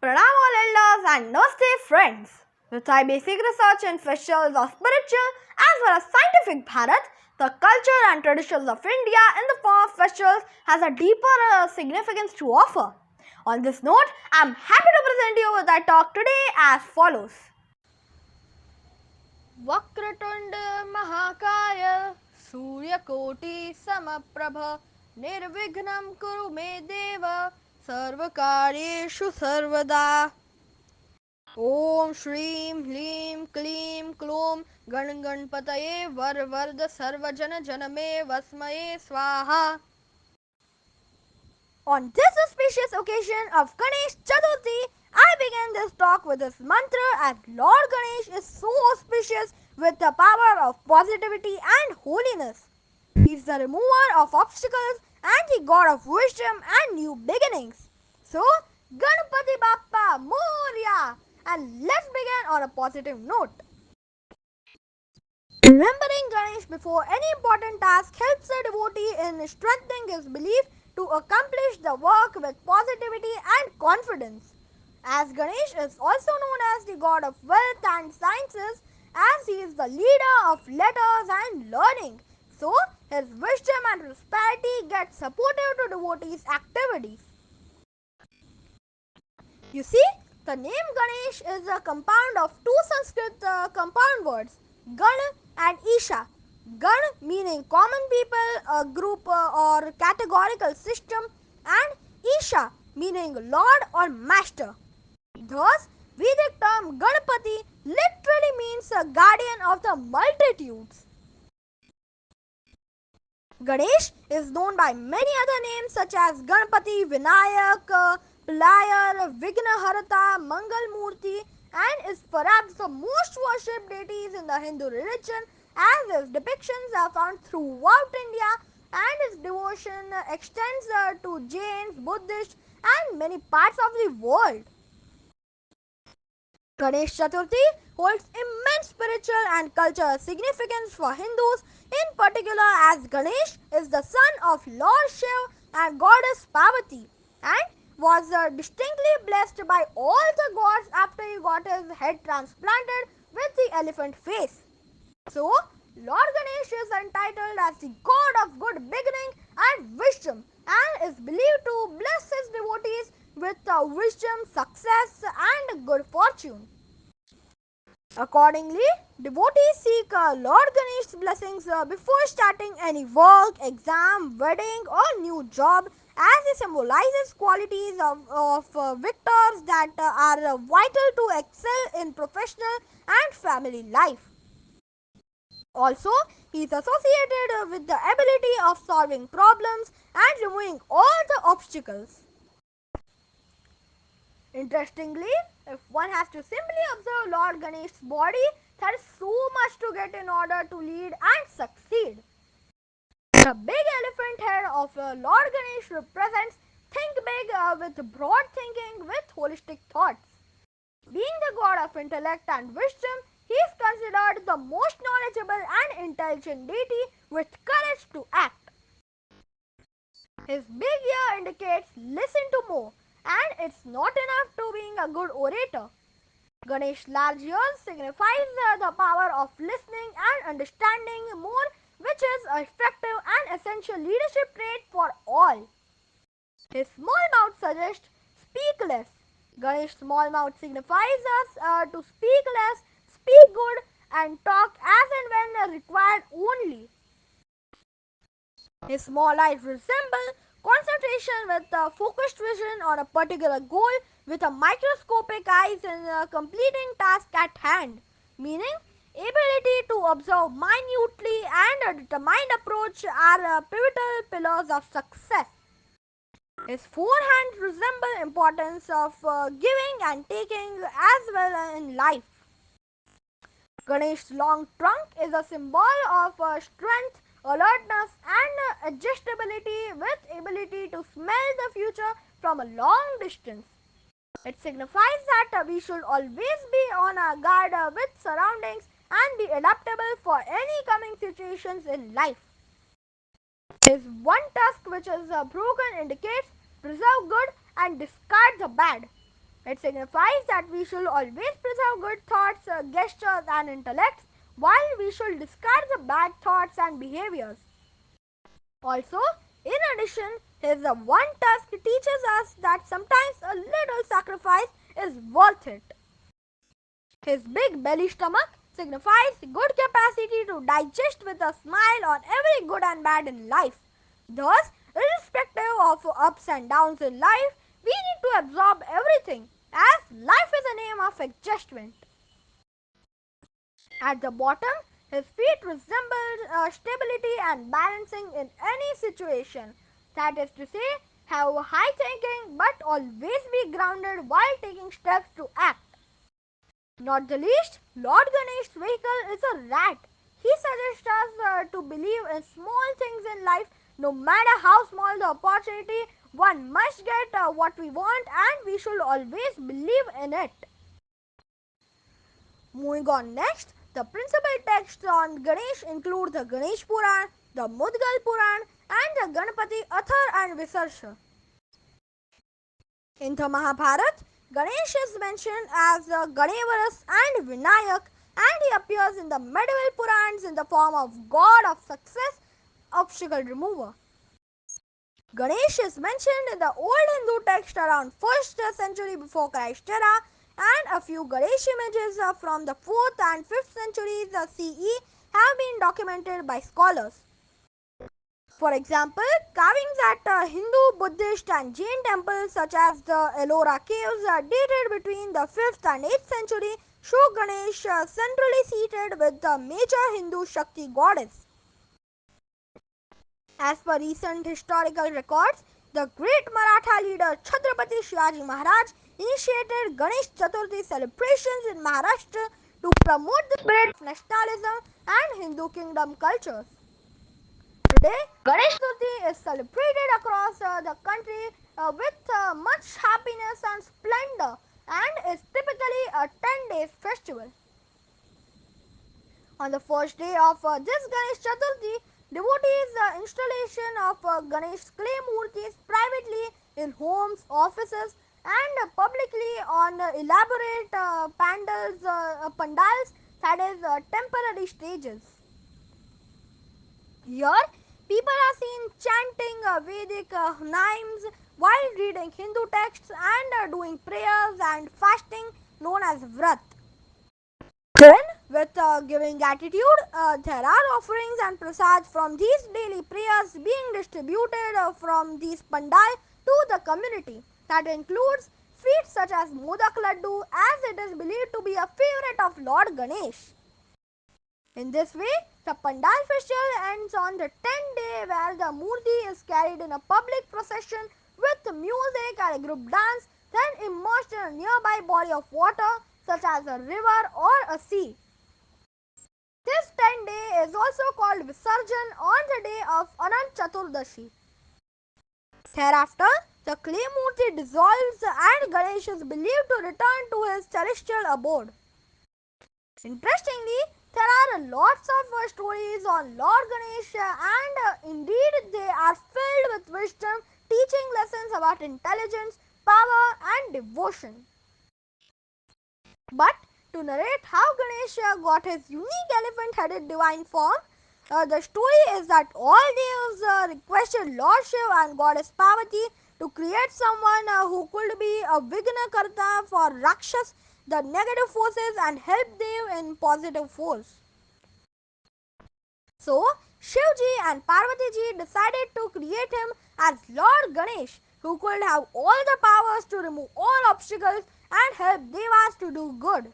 Pranam all elders and Namaste friends. With my basic research in festivals of spiritual as well as scientific Bharat, the culture and traditions of India in the form of festivals has a deeper significance to offer. On this note, I am happy to present you with our talk today as follows. Vakratunda Mahakaya Suryakoti Samaprabha Nirvignam Kuru Me Deva Sarvakaryeshu Sarvada. Om Shreem Hleem Kleem Klom Ganganpataye Varvarda Sarvajana Janame Vasmaye Swaha. On this auspicious occasion of Ganesh Chaturthi, I began this talk with this mantra as Lord Ganesh is so auspicious with the power of positivity and holiness. He is the remover of obstacles and the god of wisdom and new beginnings. So, Ganpati Bappa Moria! And let's begin on a positive note. Remembering Ganesh before any important task helps the devotee in strengthening his belief to accomplish the work with positivity and confidence. As Ganesh is also known as the god of wealth and sciences, as he is the leader of letters and learning, so his wisdom and prosperity get supportive to devotees' activities. You see, the name Ganesh is a compound of two Sanskrit compound words, Gan and Isha. Gan meaning common people, a group or categorical system, and Isha meaning Lord or Master. Thus, Vedic term Ganpati literally means a guardian of the multitudes. Ganesh is known by many other names such as Ganpati, Vinayak, Pilayar, Vignaharata, Mangalmurti, and is perhaps the most worshipped deities in the Hindu religion, as his depictions are found throughout India and his devotion extends to Jains, Buddhists, and many parts of the world. Ganesh Chaturthi holds immense spiritual and cultural significance for Hindus, in particular as Ganesh is the son of Lord Shiva and goddess Parvati and was distinctly blessed by all the gods after he got his head transplanted with the elephant face. So, Lord Ganesh is entitled as the god of good beginning and wisdom and is believed to bless his devotees with wisdom, success and good fortune. Accordingly, devotees seek Lord Ganesh's blessings before starting any work, exam, wedding or new job, as he symbolizes qualities of victors that are vital to excel in professional and family life. Also, he is associated with the ability of solving problems and removing all the obstacles. Interestingly, if one has to simply observe Lord Ganesh's body, there is so much to get in order to lead and succeed. The big elephant head of Lord Ganesh represents think big with broad thinking with holistic thoughts. Being the god of intellect and wisdom, he is considered the most knowledgeable and intelligent deity with courage to act. His big ear indicates listen to more, and it's not enough to being a good orator. Ganesh's large ears signifies the power of listening and understanding more, which is an effective and essential leadership trait for all. His small mouth suggests speak less. Ganesh's small mouth signifies us to speak less, speak good, and talk as and when required only. His small eyes resemble concentration with a focused vision on a particular goal with a microscopic eyes in completing task at hand, meaning ability to observe minutely and a determined approach are pivotal pillars of success. His four hands resemble importance of giving and taking as well in life. Ganesh's long trunk is a symbol of strength, alertness and adjustability with ability to smell the future from a long distance. It signifies that we should always be on our guard with surroundings and be adaptable for any coming situations in life. His one tusk which is broken indicates preserve good and discard the bad. It signifies that we should always preserve good thoughts, gestures, and intellects, while we should discard the bad thoughts and behaviors. Also, in addition, his one task teaches us that sometimes a little sacrifice is worth it. His big belly stomach signifies good capacity to digest with a smile on every good and bad in life. Thus, irrespective of ups and downs in life, we need to absorb everything, as life is a name of adjustment. At the bottom, his feet resemble stability and balancing in any situation. That is to say, have high thinking but always be grounded while taking steps to act. Not the least, Lord Ganesh's vehicle is a rat. He suggests us to believe in small things in life, no matter how small the opportunity. One must get what we want, and we should always believe in it. Moving on next, the principal texts on Ganesh include the Ganesh Puran, the Mudgal Puran, and the Ganpati Athar and Visarsha. In the Mahabharata, Ganesh is mentioned as Ganevaras and Vinayak, and he appears in the medieval Purans in the form of god of success, obstacle remover. Ganesh is mentioned in the old Hindu text around 1st century before Christ era, and a few Ganesh images from the 4th and 5th centuries CE have been documented by scholars. For example, carvings at Hindu, Buddhist, and Jain temples such as the Ellora caves dated between the 5th and 8th century show Ganesh centrally seated with the major Hindu Shakti goddess. As per recent historical records, the great Maratha leader Chhatrapati Shivaji Maharaj initiated Ganesh Chaturthi celebrations in Maharashtra to promote the spirit of nationalism and Hindu kingdom cultures. Today, Ganesh Chaturthi is celebrated across the country with much happiness and splendor, and is typically a 10 days festival. On the first day of this Ganesh Chaturthi, devotees installation of Ganesh clay murtis privately in homes, offices, and publicly on elaborate pandals, that is temporary stages. Here, people are seen chanting Vedic hymns while reading Hindu texts and doing prayers and fasting known as Vrat. Then, with giving gratitude, there are offerings and prasads from these daily prayers being distributed from these pandal to the community. That includes sweets such as Modak Laddu, as it is believed to be a favorite of Lord Ganesh. In this way, the Pandal festival ends on the 10th day, where the Murti is carried in a public procession with music and a group dance, then immersed in a nearby body of water such as a river or a sea. This 10th day is also called Visarjan on the day of Anant Chaturdashi. Thereafter, the clay Murti dissolves and Ganesh is believed to return to his celestial abode. Interestingly, there are lots of stories on Lord Ganesh, and indeed they are filled with wisdom, teaching lessons about intelligence, power, and devotion. But to narrate how Ganesh got his unique elephant-headed divine form, the story is that all devas requested Lord Shiva and Goddess Parvati to create someone who could be a Vignakarta for Rakshas, the negative forces, and help them in positive force. So, Shivji and Parvatiji decided to create him as Lord Ganesh, who could have all the powers to remove all obstacles and help devas to do good.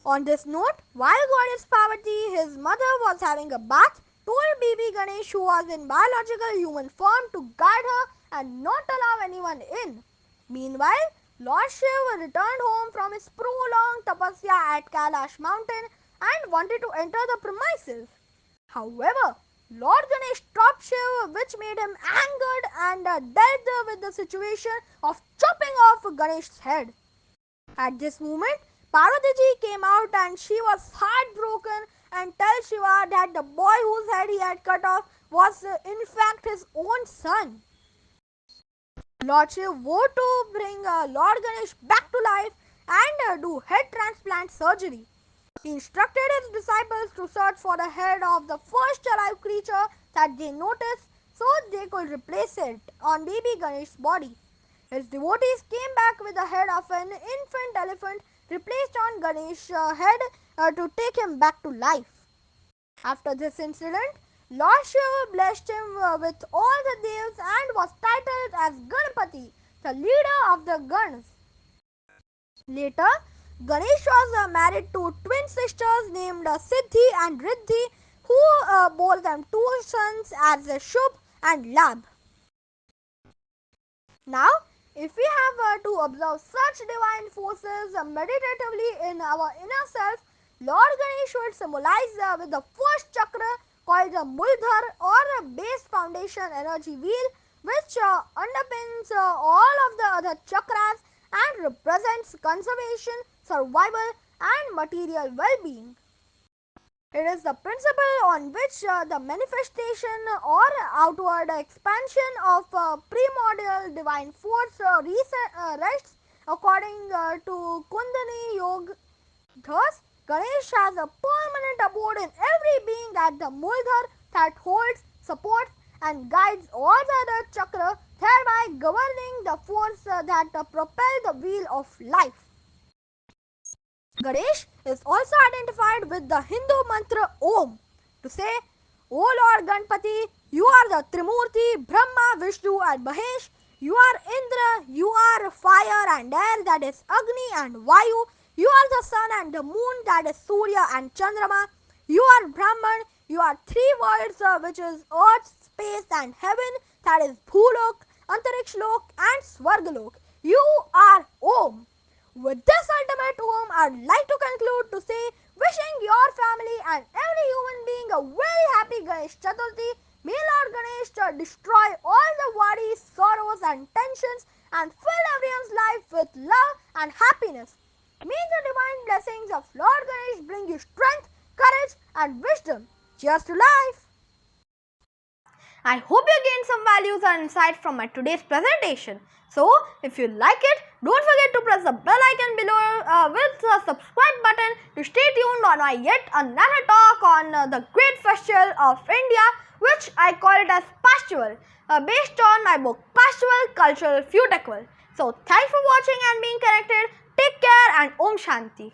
On this note, while Goddess Parvati, his mother, was having a bath, told baby Ganesh, who was in biological human form, to guard her and not allow anyone in. Meanwhile, Lord Shiva returned home from his prolonged tapasya at Kailash mountain and wanted to enter the premises. However, Lord Ganesh stopped Shiva, which made him angered and dealt with the situation of chopping off Ganesh's head. At this moment, Parvatiji came out and she was heartbroken and told Shiva that the boy whose head he had cut off was in fact his own son. Lord Shiva vowed to bring Lord Ganesh back to life and do head transplant surgery. He instructed his disciples to search for the head of the first alive creature that they noticed so they could replace it on baby Ganesh's body. His devotees came back with the head of an infant elephant replaced on Ganesh's head to take him back to life. After this incident, Lord Shiva blessed him with all the devas and was titled as Ganpati, the leader of the Ganas. Later, Ganesh was married to twin sisters named Siddhi and Riddhi, who bore them two sons as Shubh and Labh. Now, if we have to observe such divine forces meditatively in our inner self, Lord Ganesh would symbolize with the first chakra called the Muladhara or base foundation energy wheel, which underpins all of the other chakras and represents conservation, survival, and material well-being. It is the principle on which the manifestation or outward expansion of primordial divine force rests according to Kundalini Yoga. Thus, Ganesh has a permanent abode in every being at the Muladhara that holds, supports, and guides all the other chakra, thereby governing the force that propel the wheel of life. Ganesh is also identified with the Hindu mantra Om to say, O Lord Ganpati, you are the Trimurti, Brahma, Vishnu and Mahesh. You are Indra, you are fire and air, that is Agni and Vayu. You are the sun and the moon, that is Surya and Chandrama. You are Brahman, you are three worlds, which is earth, space and heaven, that is Bhulok, Antarikshlok and Swargalok. You are Om. With this ultimate home, I'd like to conclude to say wishing your family and every human being a very happy Ganesh Chaturthi. May Lord Ganesh destroy all the worries, sorrows and tensions and fill everyone's life with love and happiness. May the divine blessings of Lord Ganesh bring you strength, courage and wisdom. Cheers to life! I hope you gained some values and insights from my today's presentation. So, if you like it, don't forget to press the bell icon below with the subscribe button to stay tuned on my yet another talk on the great festival of India, which I call it as Pastival, based on my book Pastival Cultural Futival. So, thanks for watching and being connected. Take care and Om Shanti.